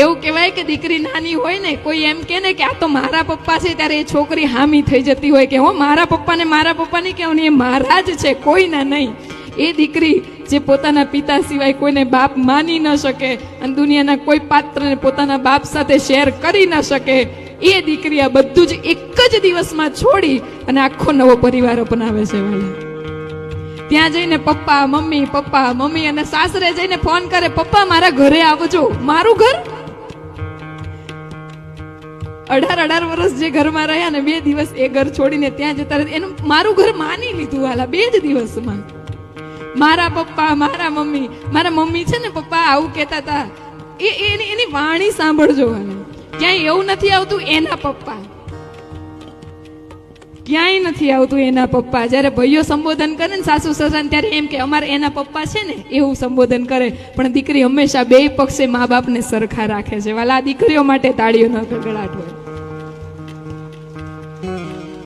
એવું કહેવાય કે દીકરી નાની હોય ને, કોઈ એમ કે ને કે આ તો મારા પપ્પા છે, ત્યારે એ છોકરી હામી થઈ જતી હોય કે હો મારા પપ્પાને નહીં કહેવાનું, એ મારા જ છે, કોઈના નહીં. એ દીકરી જે પોતાના પિતા સિવાય કોઈને બાપ માની ન શકે અને દુનિયાના કોઈ પાત્રને પોતાના બાપ સાથે શેર કરી ન શકે, એ દીકરી આ બધું જ એક જ દિવસમાં છોડી અને આખો નવો પરિવાર અપનાવે છે. ત્યાં જઈને પપ્પા મમ્મી અને સાસરે જઈને ફોન કરે, પપ્પા મારા ઘરે આવજો. મારું ઘર? 18 વર્ષ જે ઘરમાં રહ્યા ને, 2 દિવસ એ ઘર છોડીને ત્યાં જતા રહે, એનું મારું ઘર માની લીધું વાલા 2 જ દિવસમાં. મારા પપ્પા મારા મમ્મી છે ને, પપ્પા આવું કહેતા હતા. એની વાણી સાંભળજો વાલા. ક્યાંય એવું નથી આવતું એના પપ્પા, ક્યાંય નથી આવતું એના પપ્પા. જ્યારે ભાઈઓ સંબોધન કરે ને સાસુ સસરાને, ત્યારે એમ કે અમારે એના પપ્પા છે ને, એવું સંબોધન કરે. પણ દીકરી હંમેશા 2 પક્ષે મા બાપને સરખા રાખે છે વાલા. દીકરીઓ માટે તાળીઓનો ગડગડાટ હોય.